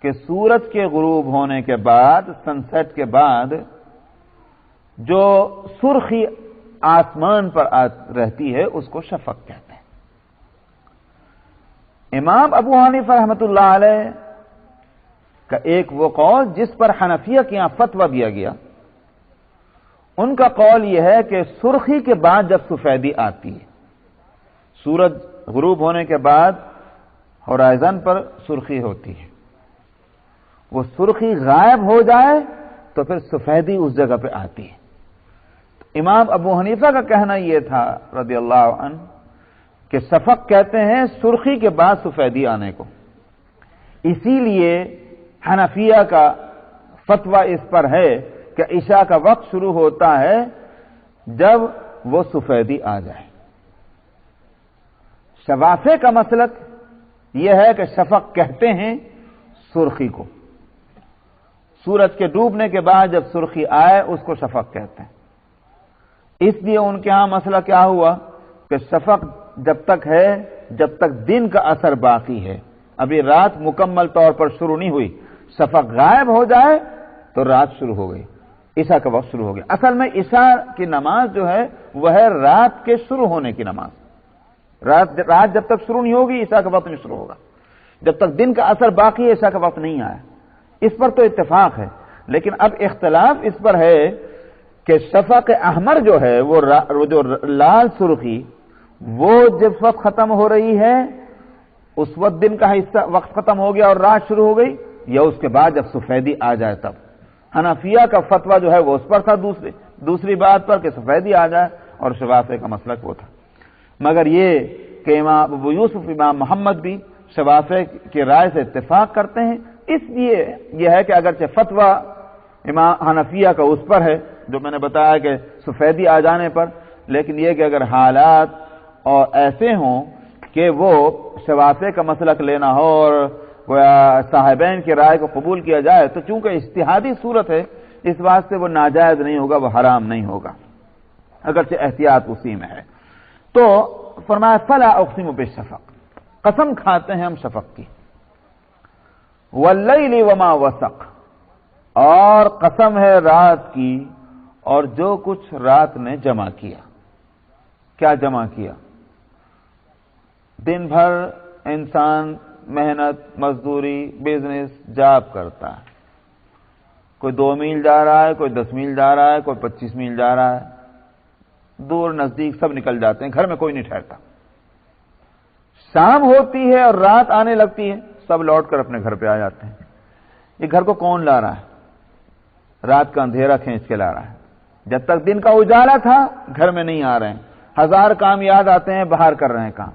A: کہ سورج کے غروب ہونے کے بعد، سن سیٹ کے بعد جو سرخی آسمان پر رہتی ہے اس کو شفق کہتے ہیں۔ امام ابو حنیفہ رحمۃ اللہ علیہ کا ایک وہ قول جس پر حنفیہ کے یہاں فتویٰ دیا گیا، ان کا قول یہ ہے کہ سرخی کے بعد جب سفیدی آتی ہے، سورج غروب ہونے کے بعد ہورائزن پر سرخی ہوتی ہے، وہ سرخی غائب ہو جائے تو پھر سفیدی اس جگہ پہ آتی ہے۔ امام ابو حنیفہ کا کہنا یہ تھا رضی اللہ عنہ کہ شفق کہتے ہیں سرخی کے بعد سفیدی آنے کو، اسی لیے حنفیہ کا فتویٰ اس پر ہے کہ عشاء کا وقت شروع ہوتا ہے جب وہ سفیدی آ جائے۔ شوافع کا مسلک یہ ہے کہ شفق کہتے ہیں سرخی کو، سورج کے ڈوبنے کے بعد جب سرخی آئے اس کو شفق کہتے ہیں۔ اس لیے ان کے ہاں مسئلہ کیا ہوا کہ شفق جب تک ہے جب تک دن کا اثر باقی ہے، ابھی رات مکمل طور پر شروع نہیں ہوئی، شفق غائب ہو جائے تو رات شروع ہو گئی، عشاء کا وقت شروع ہو گیا۔ اصل میں عشاء کی نماز جو ہے وہ ہے رات کے شروع ہونے کی نماز، رات جب تک شروع نہیں ہوگی عشاء کا وقت نہیں شروع ہوگا، جب تک دن کا اثر باقی ہے عشاء کا وقت نہیں آیا۔ اس پر تو اتفاق ہے، لیکن اب اختلاف اس پر ہے کہ شفق احمر جو ہے وہ جو لال سرخی وہ جب وقت ختم ہو رہی ہے اس وقت دن کا حصہ وقت ختم ہو گیا اور رات شروع ہو گئی، یا اس کے بعد جب سفیدی آ جائے تب۔ حنفیہ کا فتویٰ جو ہے وہ اس پر تھا، دوسری بات پر کہ سفیدی آ جائے، اور شوافع کا مسلک وہ تھا۔ مگر یہ کہ امام ابو یوسف امام محمد بھی شوافع کی رائے سے اتفاق کرتے ہیں، اس لیے یہ ہے کہ اگرچہ فتویٰ امام حنفیہ کا اس پر ہے جو میں نے بتایا کہ سفیدی آ جانے پر، لیکن یہ کہ اگر حالات اور ایسے ہوں کہ وہ شوافع کا مسلک لینا ہو اور صاحبین کی رائے کو قبول کیا جائے تو چونکہ اجتہادی صورت ہے اس واسطے وہ ناجائز نہیں ہوگا، وہ حرام نہیں ہوگا، اگرچہ احتیاط اسی میں ہے۔ تو فرمایا فلا اقسم بالشفق، قسم کھاتے ہیں ہم شفق کی، واللیل وما وسق، اور قسم ہے رات کی اور جو کچھ رات نے جمع کیا۔ کیا جمع کیا؟ دن بھر انسان محنت مزدوری بزنس جاب کرتا ہے، کوئی 2 میل جا رہا ہے، کوئی 10 میل جا رہا ہے، کوئی 25 میل جا رہا ہے، دور نزدیک سب نکل جاتے ہیں، گھر میں کوئی نہیں ٹھہرتا۔ شام ہوتی ہے اور رات آنے لگتی ہے، سب لوٹ کر اپنے گھر پہ آ جاتے ہیں۔ یہ گھر کو کون لا رہا ہے؟ رات کا اندھیرا کھینچ کے لا رہا ہے۔ جب تک دن کا اجالا تھا گھر میں نہیں آ رہے ہیں، 1000 کام یاد آتے ہیں، باہر کر رہے ہیں کام،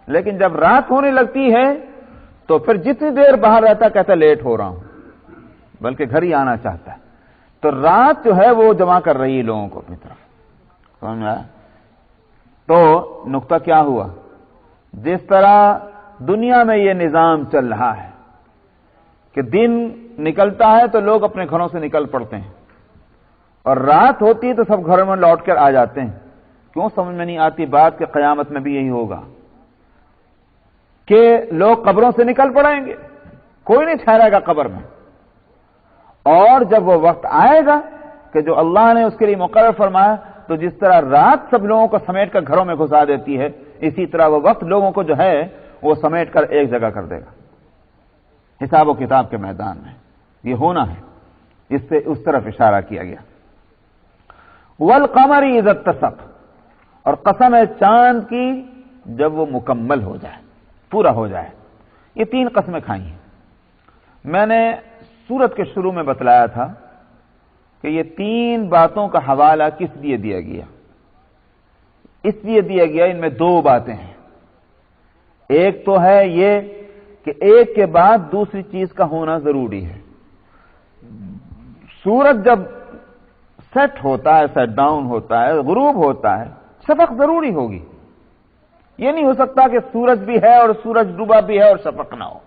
A: لیکن جب رات ہونے لگتی ہے تو پھر جتنی دیر باہر رہتا کہتا لیٹ ہو رہا ہوں، بلکہ گھر ہی آنا چاہتا ہے۔ تو رات جو ہے وہ جمع کر رہی ہے لوگوں کو اپنی طرف، سمجھ میں آیا؟ تو نقطہ کیا ہوا؟ جس طرح دنیا میں یہ نظام چل رہا ہے کہ دن نکلتا ہے تو لوگ اپنے گھروں سے نکل پڑتے ہیں اور رات ہوتی ہے تو سب گھروں میں لوٹ کر آ جاتے ہیں۔ کیوں سمجھ میں نہیں آتی بات کہ قیامت میں بھی یہی ہوگا کہ لوگ قبروں سے نکل پڑیں گے، کوئی نہیں ٹھہرے گا قبر میں، اور جب وہ وقت آئے گا کہ جو اللہ نے اس کے لیے مقرر فرمایا، تو جس طرح رات سب لوگوں کو سمیٹ کر گھروں میں گھسا دیتی ہے، اسی طرح وہ وقت لوگوں کو جو ہے وہ سمیٹ کر ایک جگہ کر دے گا حساب و کتاب کے میدان میں۔ یہ ہونا ہے، اس سے اس طرف اشارہ کیا گیا۔ والقمر اذا اتسق، اور قسم ہے چاند کی جب وہ مکمل ہو جائے، پورا ہو جائے۔ یہ 3 قسمیں کھائی ہیں۔ میں نے سورت کے شروع میں بتلایا تھا کہ یہ 3 باتوں کا حوالہ کس لیے دیا گیا؟ اس لیے دیا گیا ان میں 2 باتیں ہیں۔ ایک تو ہے یہ کہ ایک کے بعد دوسری چیز کا ہونا ضروری ہے۔ سورج جب سیٹ ہوتا ہے، سیٹ ڈاؤن ہوتا ہے، غروب ہوتا ہے، شفق ضروری ہوگی۔ یہ نہیں ہو سکتا کہ سورج بھی ہے اور سورج ڈوبا بھی ہے اور شفق نہ ہو،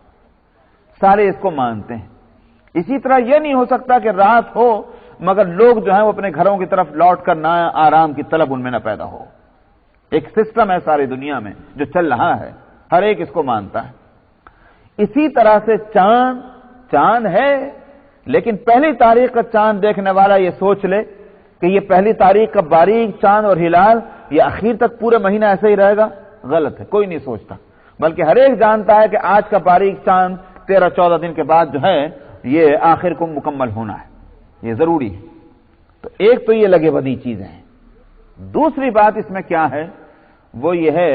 A: سارے اس کو مانتے ہیں۔ اسی طرح یہ نہیں ہو سکتا کہ رات ہو مگر لوگ جو ہیں وہ اپنے گھروں کی طرف لوٹ کر نہ آرام کی طلب ان میں نہ پیدا ہو۔ ایک سسٹم ہے ساری دنیا میں جو چل رہا ہے، ہر ایک اس کو مانتا ہے۔ اسی طرح سے چاند ہے، لیکن پہلی تاریخ کا چاند دیکھنے والا یہ سوچ لے کہ یہ پہلی تاریخ کا باریک چاند اور ہلال یہ اخیر تک پورے مہینہ ایسے ہی رہے گا، غلط ہے، کوئی نہیں سوچتا، بلکہ ہر ایک جانتا ہے کہ آج کا باریک چاند 13-14 دن کے بعد جو ہے یہ آخر کو مکمل ہونا ہے، یہ ضروری ہے۔ تو ایک تو یہ لگے بدی چیزیں ہیں۔ دوسری بات اس میں کیا ہے؟ وہ یہ ہے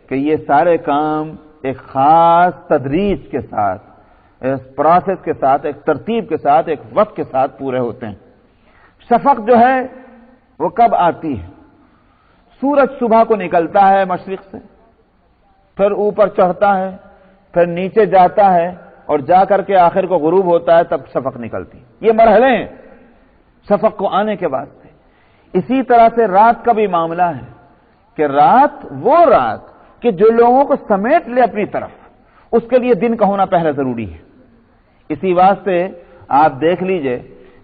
A: کہ یہ سارے کام ایک خاص تدریج کے ساتھ، اس پروسیس کے ساتھ، ایک ترتیب کے ساتھ، ایک وقت کے ساتھ پورے ہوتے ہیں۔ شفق جو ہے وہ کب آتی ہے؟ سورج صبح کو نکلتا ہے مشرق سے، پھر اوپر چڑھتا ہے، پھر نیچے جاتا ہے، اور جا کر کے آخر کو غروب ہوتا ہے، تب شفق نکلتی. یہ مرحلے ہیں شفق کو آنے کے بعد سے. اسی طرح سے رات کا بھی معاملہ ہے کہ رات وہ رات کہ جو لوگوں کو سمیٹ لے اپنی طرف، اس کے لیے دن کا ہونا پہلے ضروری ہے. اسی واسطے آپ دیکھ لیجئے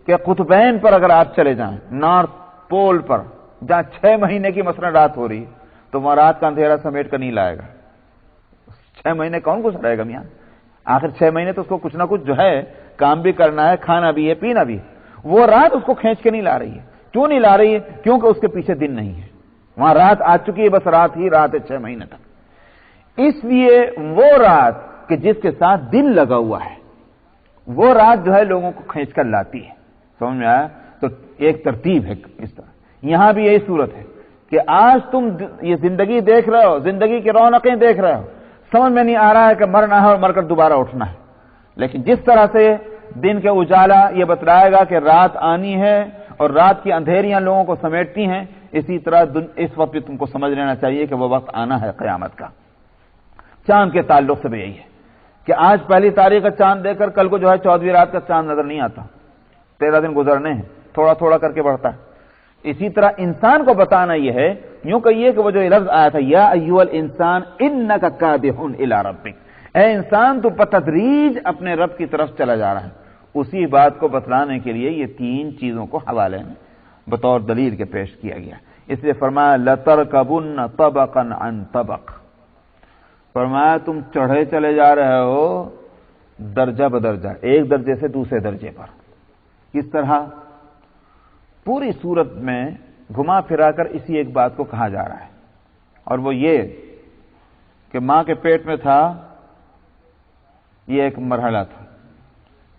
A: کہ قطبین پر اگر آپ چلے جائیں، نارتھ پول پر جہاں 6 مہینے کی مثلا رات ہو رہی ہے، تو وہاں رات کا اندھیرا سمیٹ کر نہیں لائے گا. 6 مہینے کون گزرے گا میاں؟ آخر 6 مہینے تو اس کو کچھ نہ کچھ جو ہے کام بھی کرنا ہے، کھانا بھی ہے، پینا بھی ہے. وہ رات اس کو کھینچ کے نہیں لا رہی ہے. کیوں نہیں لا رہی ہے؟ کیونکہ اس کے پیچھے دن نہیں ہے. وہاں رات آ چکی ہے، بس رات ہی رات ہے 6 مہینے تک. اس لیے وہ رات کہ جس کے ساتھ دن لگا ہوا ہے، وہ رات جو ہے لوگوں کو کھینچ کر لاتی ہے. سمجھ میں آیا؟ تو ایک ترتیب ہے اس طرح. یہاں بھی یہی صورت ہے کہ آج تم یہ زندگی دیکھ رہے ہو، زندگی کی رونقیں دیکھ رہے ہو، سمجھ میں نہیں آ رہا ہے کہ مرنا ہے اور مر کر دوبارہ اٹھنا ہے. لیکن جس طرح سے دن کے اجالا یہ بتلائے گا کہ رات آنی ہے اور رات کی اندھیریاں لوگوں کو سمیٹتی ہیں، اسی طرح اس وقت بھی تم کو سمجھ لینا چاہیے کہ وہ وقت آنا ہے قیامت کا. چاند کے تعلق سے بھی یہی ہے کہ آج 1 تاریخ کا چاند دیکھ کر کل کو جو ہے 14ویں رات کا چاند نظر نہیں آتا. 13 دن گزرنے ہیں، تھوڑا تھوڑا کر کے بڑھتا ہے. اسی طرح انسان کو بتانا یہ ہے، یوں کہیے کہ وہ جو لفظ آیا تھا یا ایھا الانسان انک کادح الی ربک، اے انسان تو بتدریج اپنے رب کی طرف چلا جا رہا ہے. اسی بات کو بتلانے کے لیے یہ 3 چیزوں کو حوالے میں بطور دلیل کے پیش کیا گیا. اس لیے فرمایا لترکبن طبقا عن طبق، فرمایا تم چڑھے چلے جا رہے ہو درجہ بدرجہ، ایک درجے سے دوسرے درجے پر. کس طرح؟ پوری صورت میں گھما پھرا کر اسی ایک بات کو کہا جا رہا ہے، اور وہ یہ کہ ماں کے پیٹ میں تھا، یہ ایک مرحلہ تھا.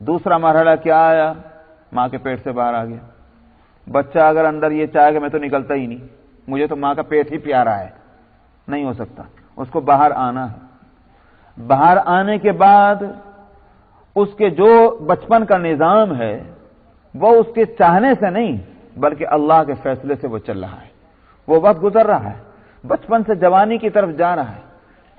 A: دوسرا مرحلہ کیا آیا؟ ماں کے پیٹ سے باہر آ گیا. بچہ اگر اندر یہ چاہے کہ میں تو نکلتا ہی نہیں، مجھے تو ماں کا پیٹ ہی پیارا ہے، نہیں ہو سکتا. اس کو باہر آنا ہے. باہر آنے کے بعد اس کے جو بچپن کا نظام ہے وہ اس کے چاہنے سے نہیں بلکہ اللہ کے فیصلے سے وہ چل رہا ہے. وہ وقت گزر رہا ہے، بچپن سے جوانی کی طرف جا رہا ہے.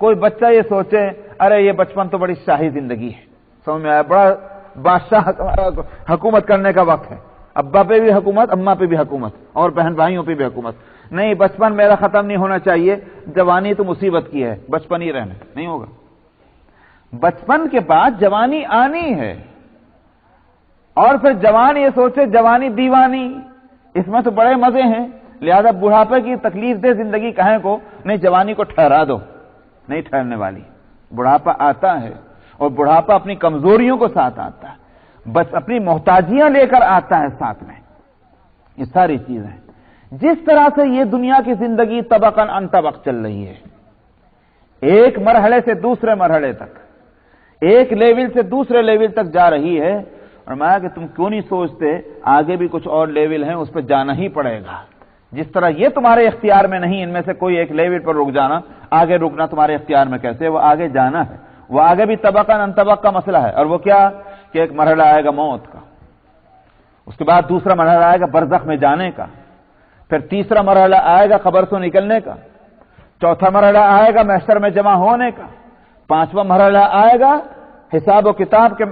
A: کوئی بچہ یہ سوچے ارے یہ بچپن تو بڑی شاہی زندگی ہے، سمجھ میں آیا، بڑا بادشاہ حکومت کرنے کا وقت ہے، ابا پہ بھی حکومت، اماں پہ بھی حکومت، اور بہن بھائیوں پہ بھی حکومت. نہیں، بچپن میرا ختم نہیں ہونا چاہیے، جوانی تو مصیبت کی ہے، بچپن ہی رہنا نہیں ہوگا. بچپن کے بعد جوانی آنی ہے، اور پھر جوان یہ سوچے جوانی دیوانی، اس میں تو بڑے مزے ہیں، لہذا بڑھاپے کی تکلیف دہ زندگی کہیں کو نہیں، جوانی کو ٹھہرا دو. نہیں ٹھہرنے والی. بڑھاپا آتا ہے اور بڑھاپا اپنی کمزوریوں کو ساتھ آتا ہے، بس اپنی محتاجیاں لے کر آتا ہے ساتھ میں. یہ ساری چیزیں جس طرح سے یہ دنیا کی زندگی طبقاً عن طبق چل رہی ہے، ایک مرحلے سے دوسرے مرحلے تک، ایک لیول سے دوسرے لیول تک جا رہی ہے. اور میں کہ تم کیوں نہیں سوچتے آگے بھی کچھ اور لیول ہیں، اس پہ جانا ہی پڑے گا. جس طرح یہ تمہارے اختیار میں نہیں ان میں سے کوئی ایک لیول پر رک جانا، آگے رکنا تمہارے اختیار میں کیسے؟ وہ آگے جانا ہے. وہ آگے بھی طبقاً عن طبق کا مسئلہ ہے. اور وہ کیا کہ ایک مرحلہ آئے گا موت کا، اس کے بعد دوسرا مرحلہ آئے گا برزخ میں جانے کا، پھر تیسرا مرحلہ آئے گا قبر سے نکلنے کا، چوتھا مرحلہ آئے گا محشر میں جمع ہونے کا، پانچواں مرحلہ آئے گا حساب و کتاب کے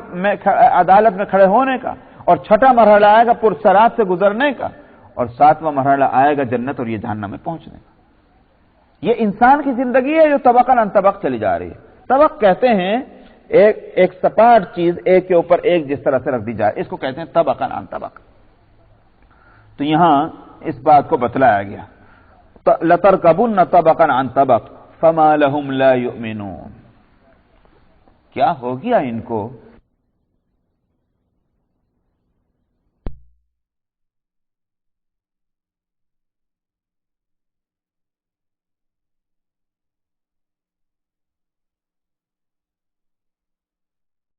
A: عدالت میں کھڑے ہونے کا، اور چھٹا مرحلہ آئے گا پرسرات سے گزرنے کا، اور ساتواں مرحلہ آئے گا جنت اور یہ جہنم میں پہنچنے کا. یہ انسان کی زندگی ہے جو طبقاً عن طبق چلی جا رہی ہے. طبق کہتے ہیں ایک سپاٹ چیز ایک کے اوپر ایک جس طرح سے رکھ دی جائے، اس کو کہتے ہیں طبقاً عن طبق. تو یہاں اس بات کو بتلایا گیا لَتَرْكَبُنَّ طَبَقًا عَنْ طَبَقٍ فَمَا لَهُمْ لَا يُؤْمِنُونَ. کیا ہو گیا ان کو